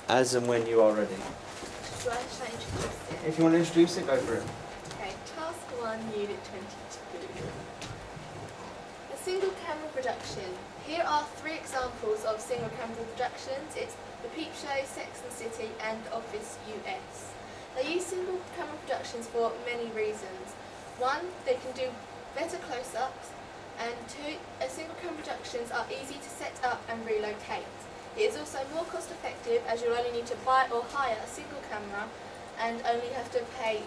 As and when you are ready. Should I introduce it? If you want to introduce it, go for it. Okay, Task 1, Unit 22. A single camera production. Here are 3 examples of single camera productions. It's The Peep Show, Sex and the City, and The Office US. They use single camera productions for many reasons. 1, they can do better close-ups, and 2, single camera productions are easy to set up and relocate. It is also more cost effective as you'll only need to buy or hire a single camera and only have to pay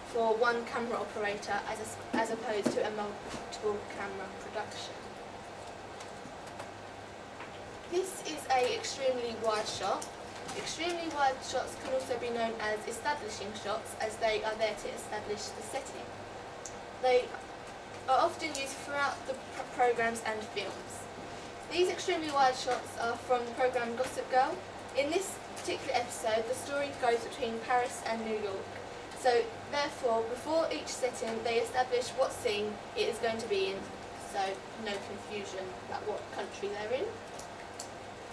for 1 camera operator as opposed to a multiple camera production. This is an extremely wide shot. Extremely wide shots can also be known as establishing shots, as they are there to establish the setting. They are often used throughout the programs and films. These extremely wide shots are from the programme Gossip Girl. In this particular episode, the story goes between Paris and New York. So therefore, before each setting, they establish what scene it is going to be in, so no confusion about what country they're in.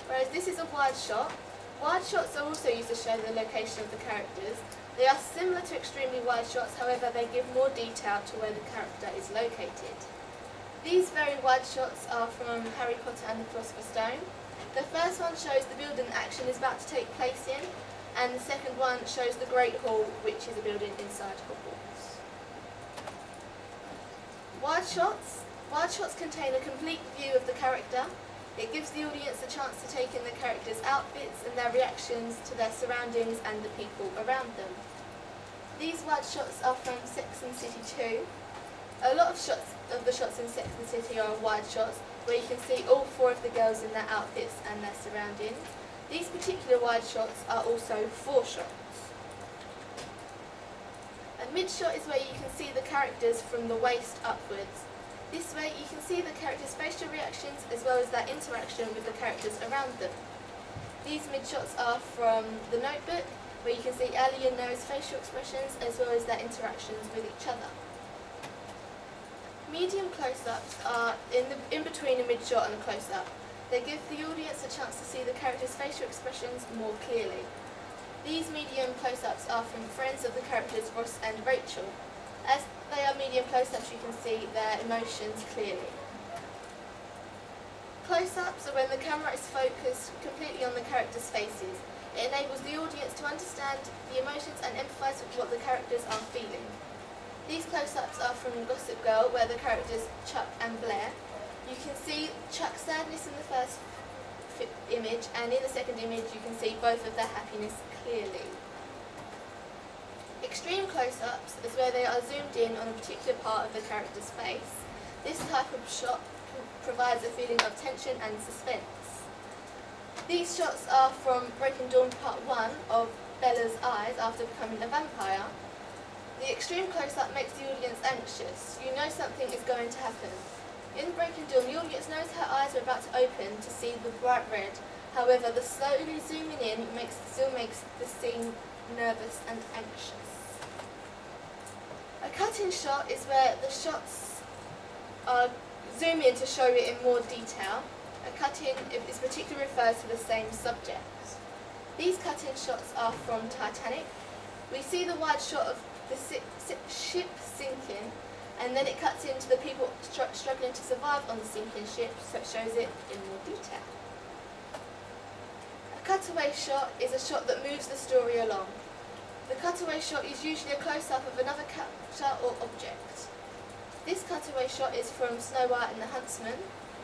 Whereas this is a wide shot. Wide shots are also used to show the location of the characters. They are similar to extremely wide shots, however they give more detail to where the character is located. These very wide shots are from Harry Potter and the Philosopher's Stone. The first one shows the building action is about to take place in, and the second one shows the Great Hall, which is a building inside Hogwarts. Wide shots contain a complete view of the character. It gives the audience a chance to take in the characters' outfits and their reactions to their surroundings and the people around them. These wide shots are from Sex and the City 2. A lot of the shots in Sex and the City are wide shots, where you can see all 4 of the girls in their outfits and their surroundings. These particular wide shots are also 4 shots. A mid shot is where you can see the characters from the waist upwards. This way you can see the characters' facial reactions as well as their interaction with the characters around them. These mid shots are from The Notebook, where you can see Ellie and Noah's facial expressions as well as their interactions with each other. Medium close-ups are in between a mid-shot and a close-up. They give the audience a chance to see the characters' facial expressions more clearly. These medium close-ups are from friends of the characters Ross and Rachel. As they are medium close-ups, you can see their emotions clearly. Close-ups are when the camera is focused completely on the characters' faces. It enables the audience to understand the emotions and empathise with what the characters are feeling. These close-ups are from Gossip Girl, where the characters Chuck and Blair. You can see Chuck's sadness in the first image, and in the second image you can see both of their happiness clearly. Extreme close-ups is where they are zoomed in on a particular part of the character's face. This type of shot provides a feeling of tension and suspense. These shots are from Breaking Dawn Part 1 of Bella's eyes after becoming a vampire. The extreme close-up makes the audience anxious. You know something is going to happen. In Breaking Dawn, the audience knows her eyes are about to open to see the bright red. However, the slowly zooming in still makes the scene nervous and anxious. A cut-in shot is where the shots are zoom in to show it in more detail. A cut-in is particularly refers to the same subject. These cut-in shots are from Titanic. We see the wide shot of the ship sinking, and then it cuts into the people struggling to survive on the sinking ship, so it shows it in more detail. A cutaway shot is a shot that moves the story along. The cutaway shot is usually a close-up of another character or object. This cutaway shot is from Snow White and the Huntsman.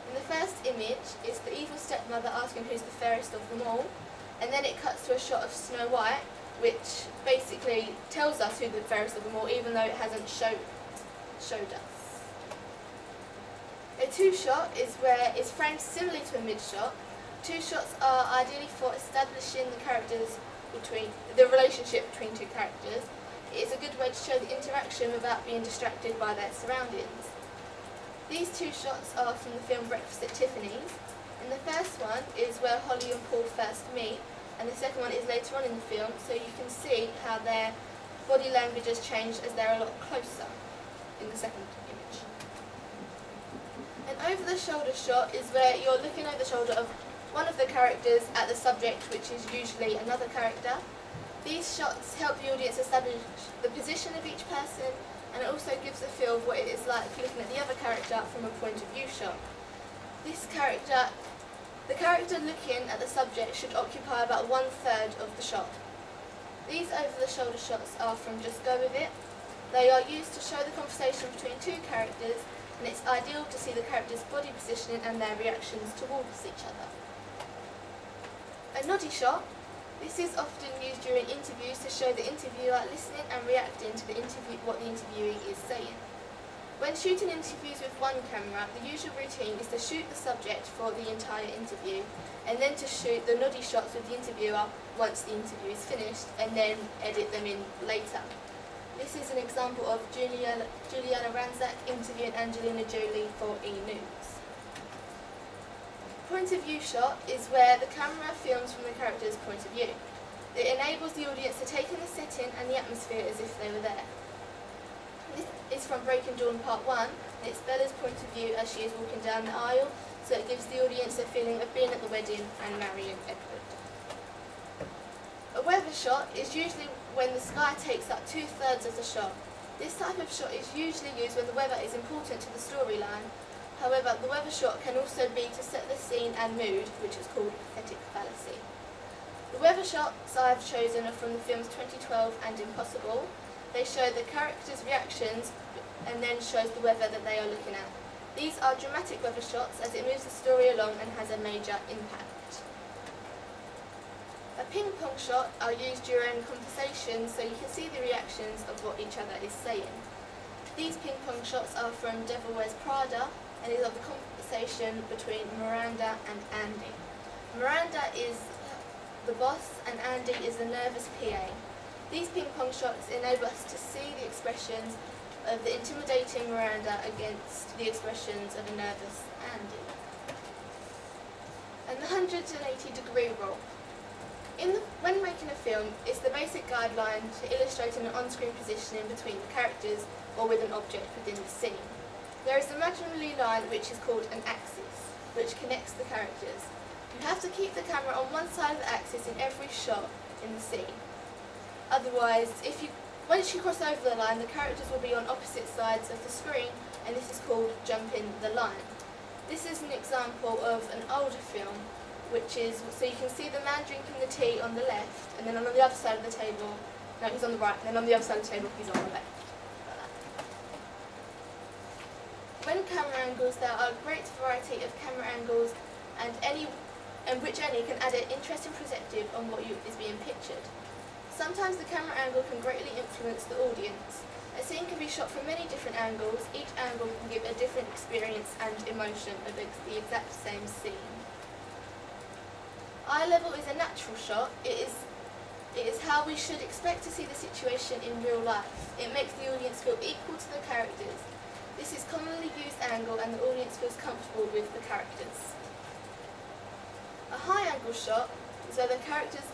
In the first image, it's the evil stepmother asking who's the fairest of them all, and then it cuts to a shot of Snow White, which basically tells us who the fairest of them all, even though it hasn't showed us. A 2-shot is where it's framed similarly to a mid-shot. 2 shots are ideally for establishing the relationship between 2 characters. It is a good way to show the interaction without being distracted by their surroundings. These 2 shots are from the film Breakfast at Tiffany's. And the first one is where Holly and Paul first meet, and the second one is later on in the film, so you can see how their body language has changed as they're a lot closer in the second image. An over-the-shoulder shot is where you're looking over the shoulder of one of the characters at the subject, which is usually another character. These shots help the audience establish the position of each person, and it also gives a feel of what it is like looking at the other character from a point of view shot. The character looking at the subject should occupy about 1/3 of the shot. These over-the-shoulder shots are from Just Go With It. They are used to show the conversation between two characters, and it's ideal to see the characters' body positioning and their reactions towards each other. A noddy shot. This is often used during interviews to show the interviewer listening and reacting to what the interviewee is saying. When shooting interviews with one camera, the usual routine is to shoot the subject for the entire interview, and then to shoot the noddy shots with the interviewer once the interview is finished, and then edit them in later. This is an example of Juliana Rancic interviewing Angelina Jolie for E! News. Point of view shot is where the camera films from the character's point of view. It enables the audience to take in the setting and the atmosphere as if they were there. This is from Breaking Dawn Part 1, and it's Bella's point of view as she is walking down the aisle, so it gives the audience a feeling of being at the wedding and marrying Edward. A weather shot is usually when the sky takes up 2/3 of the shot. This type of shot is usually used when the weather is important to the storyline. However, the weather shot can also be to set the scene and mood, which is called pathetic fallacy. The weather shots I have chosen are from the films 2012 and Impossible. They show the characters' reactions and then shows the weather that they are looking at. These are dramatic weather shots as it moves the story along and has a major impact. A ping pong shot are used during conversations so you can see the reactions of what each other is saying. These ping pong shots are from Devil Wears Prada and is of the conversation between Miranda and Andy. Miranda is the boss and Andy is the nervous PA. These ping pong shots enable us to see the expressions of the intimidating Miranda against the expressions of a nervous Andy. And the 180-degree rule. When making a film, it's the basic guideline to illustrating an on-screen positioning between the characters or with an object within the scene. There is a imaginary line which is called an axis, which connects the characters. You have to keep the camera on one side of the axis in every shot in the scene. Otherwise, once you cross over the line, the characters will be on opposite sides of the screen, and this is called jumping the line. This is an example of an older film, so you can see the man drinking the tea on the left, and then on the other side of the table, no, he's on the right, and then on the other side of the table, he's on the left. When camera angles, there are a great variety of camera angles, and which any can add an interesting perspective on what is being pictured. Sometimes the camera angle can greatly influence the audience. A scene can be shot from many different angles. Each angle can give a different experience and emotion of the exact same scene. Eye level is a natural shot. It is how we should expect to see the situation in real life. It makes the audience feel equal to the characters. This is commonly used angle and the audience feels comfortable with the characters. A high angle shot is where the characters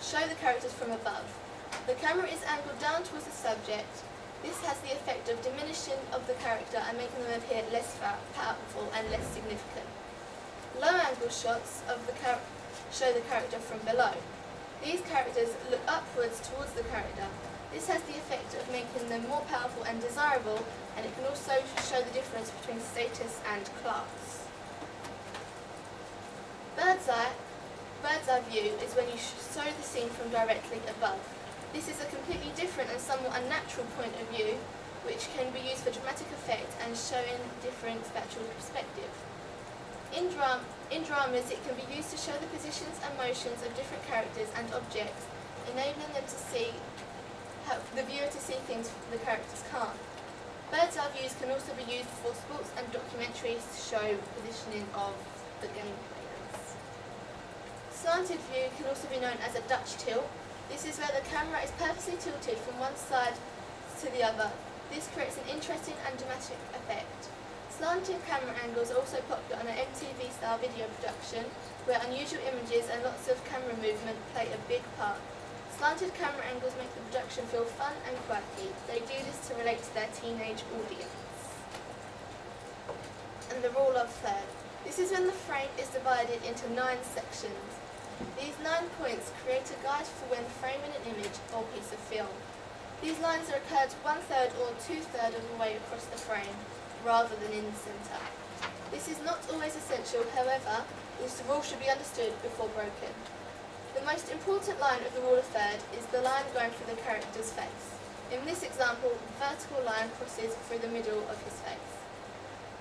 show the characters from above. The camera is angled down towards the subject. This has the effect of diminishing of the character and making them appear less powerful and less significant. Low angle shots show the character from below. These characters look upwards towards the character. This has the effect of making them more powerful and desirable, and it can also show the difference between status and class. Bird's eye view is when you show the scene from directly above. This is a completely different and somewhat unnatural point of view, which can be used for dramatic effect and showing different spatial perspective. In dramas, it can be used to show the positions and motions of different characters and objects, enabling them to the viewer to see things the characters can't. Bird's eye views can also be used for sports and documentaries to show positioning of the game players. Slanted view can also be known as a Dutch tilt. This is where the camera is purposely tilted from one side to the other. This creates an interesting and dramatic effect. Slanted camera angles are also popular on an MTV-style video production, where unusual images and lots of camera movement play a big part. Slanted camera angles make the production feel fun and quirky. They do this to relate to their teenage audience. And the rule of third. This is when the frame is divided into 9 sections. These 9 points create a guide for when framing an image or piece of film. These lines are occurred 1/3 or 2/3 of the way across the frame, rather than in the centre. This is not always essential, however, this rule should be understood before broken. The most important line of the rule of third is the line going through the character's face. In this example, the vertical line crosses through the middle of his face.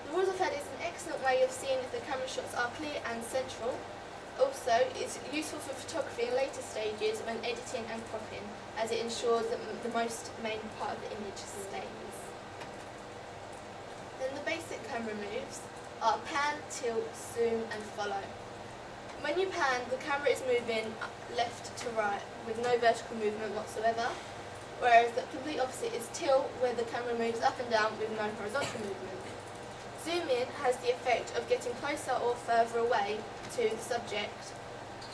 The rule of third is an excellent way of seeing if the camera shots are clear and central. Also, it's useful for photography in later stages when editing and cropping, as it ensures that the most main part of the image stays. Then the basic camera moves are pan, tilt, zoom and follow. When you pan, the camera is moving left to right with no vertical movement whatsoever, whereas the complete opposite is tilt, where the camera moves up and down with no horizontal movement. Zoom in has the effect of getting closer or further away to the subject,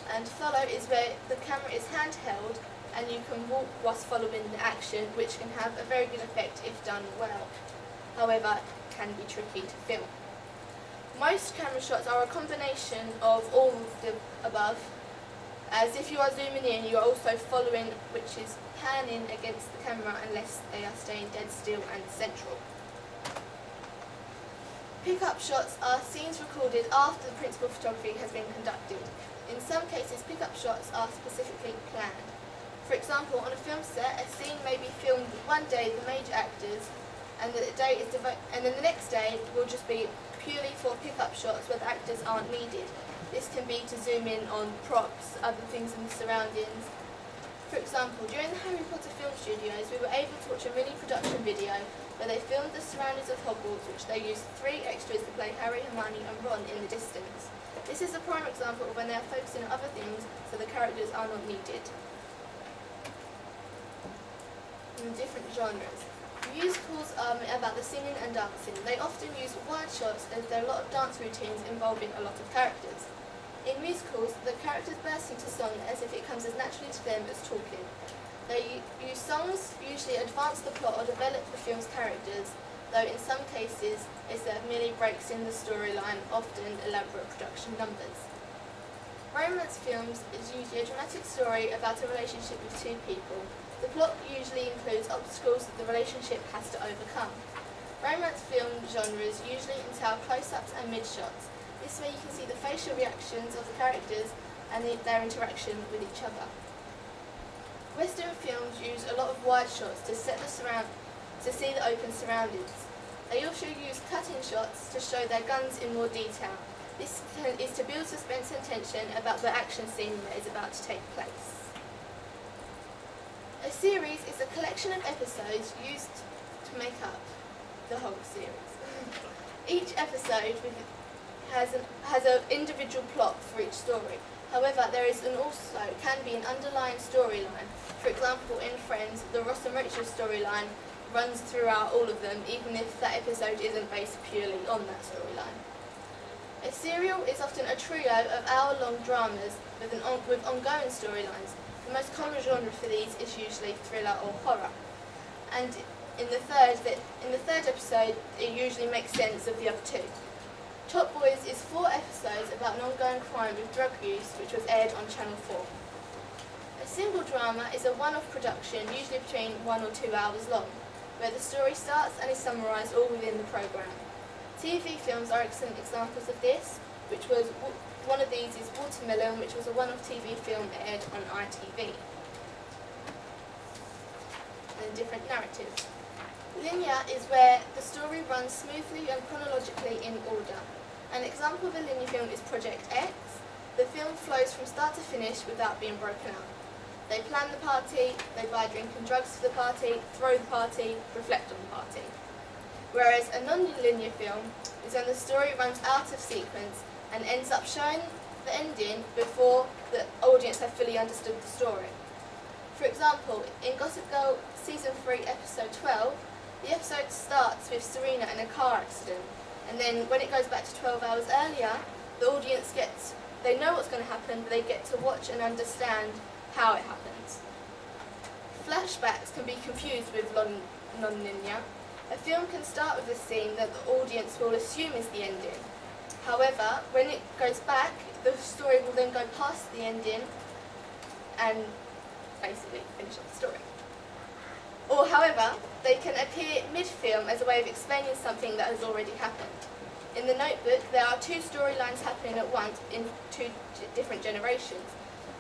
and follow is where the camera is handheld and you can walk whilst following the action, which can have a very good effect if done well. However, it can be tricky to film. Most camera shots are a combination of all of the above, as if you are zooming in, you are also following, which is panning against the camera unless they are staying dead still and central. Pick-up shots are scenes recorded after the principal photography has been conducted. In some cases, pick-up shots are specifically planned. For example, on a film set, a scene may be filmed one day with the major actors, and then the next day will just be purely for pick-up shots where the actors aren't needed. This can be to zoom in on props, other things in the surroundings. For example, during the Harry Potter film studios, we were able to watch a mini production video where they filmed the surroundings of Hogwarts, which they used 3 extras to play Harry, Hermione and Ron in the distance. This is a prime example of when they are focusing on other things, so the characters are not needed. In different genres. Musicals are about the singing and dancing. They often use wide shots as there are a lot of dance routines involving a lot of characters. In musicals, the characters burst into song as if it comes as naturally to them as talking. They use songs usually advance the plot or develop the film's characters, though in some cases it merely breaks in the storyline, often elaborate production numbers. Romance films is usually a dramatic story about a relationship with 2 people. The plot usually includes obstacles that the relationship has to overcome. Romance film genres usually entail close-ups and mid-shots. This way you can see the facial reactions of the characters and their interaction with each other. Western films use a lot of wide shots to see the open surroundings. They also use cutting shots to show their guns in more detail. This is to build suspense and tension about the action scene that is about to take place. A series is a collection of episodes used to make up the whole series. Each episode has an individual plot for each story. However, there is can be an underlying storyline. For example, in Friends, the Ross and Rachel storyline runs throughout all of them, even if that episode isn't based purely on that storyline. A serial is often a trio of hour-long dramas with ongoing storylines. The most common genre for these is usually thriller or horror. And in the third episode, it usually makes sense of the other 2. Top Boys is 4 episodes about an ongoing crime with drug use, which was aired on Channel 4. A single drama is a one-off production, usually between 1 or 2 hours long, where the story starts and is summarised all within the programme. TV films are excellent examples of this, one of these is Watermelon, which was a one-off TV film aired on ITV. And different narratives. Linear is where the story runs smoothly and chronologically in order. An example of a linear film is Project X. The film flows from start to finish without being broken up. They plan the party, they buy drink and drugs for the party, throw the party, reflect on the party. Whereas a non-linear film is when the story runs out of sequence and ends up showing the ending before the audience have fully understood the story. For example, in Gossip Girl Season 3 Episode 12, the episode starts with Serena in a car accident, and then when it goes back to 12 hours earlier, the audience they know what's going to happen, but they get to watch and understand how it happens. Flashbacks can be confused with non-linear. A film can start with a scene that the audience will assume is the ending. However, when it goes back, the story will then go past the ending and basically finish up the story. Or however, they can appear mid-film as a way of explaining something that has already happened. In the Notebook, there are two storylines happening at once in two different generations.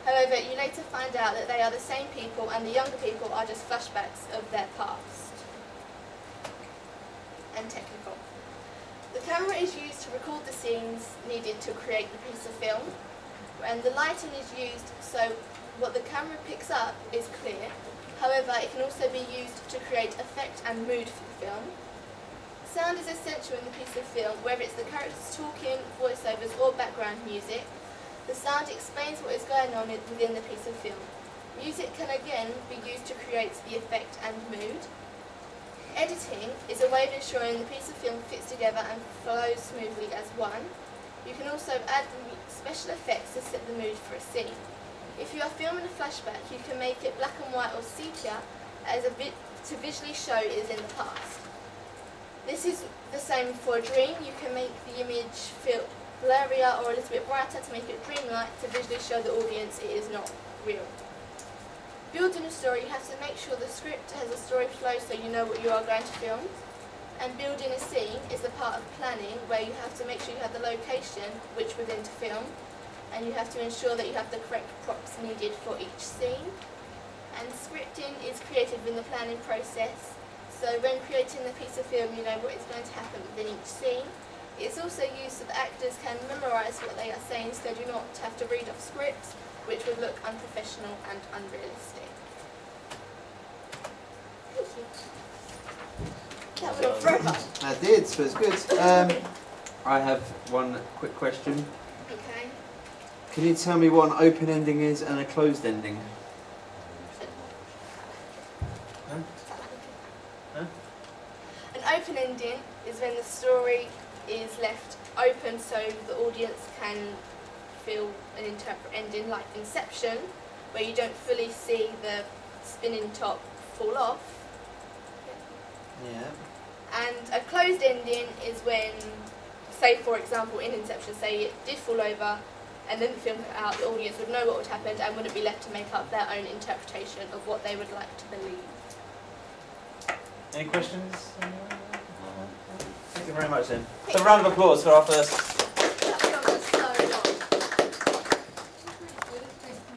However, you later find out that they are the same people and the younger people are just flashbacks of their past. And technical. The camera is used to record the scenes needed to create the piece of film, and the lighting is used so what the camera picks up is clear. However, it can also be used to create effect and mood for the film. Sound is essential in the piece of film, whether it's the characters talking, voiceovers or background music. The sound explains what is going on within the piece of film. Music can again be used to create the effect and mood. Editing is a way of ensuring the piece of film fits together and flows smoothly as one. You can also add special effects to set the mood for a scene. If you are filming a flashback, you can make it black and white or sepia as a bit to visually show it is in the past. This is the same for a dream. You can make the image feel blurrier or a little bit brighter to make it dreamlike to visually show the audience it is not real. Building a story, you have to make sure the script has a story flow so you know what you are going to film. And building a scene is the part of planning where you have to make sure you have the location which we're going to film, and you have to ensure that you have the correct props needed for each scene. And scripting is created in the planning process, so when creating the piece of film you know what is going to happen within each scene. It's also used so that actors can memorise what they are saying so they do not have to read off scripts, which would look unprofessional and unrealistic. Thank you. That went on forever. That did, so it's good. I have one quick question. Okay. Can you tell me what an open ending is and a closed ending? Huh? An open ending is when the story is left open so the audience can feel and interpret ending, like Inception, where you don't fully see the spinning top fall off. Yeah. And a closed ending is when, say for example in Inception, say it did fall over and then the film cut out, the audience would know what would happen and wouldn't be left to make up their own interpretation of what they would like to believe. Any questions? Thank you very much then. So a round of applause for our first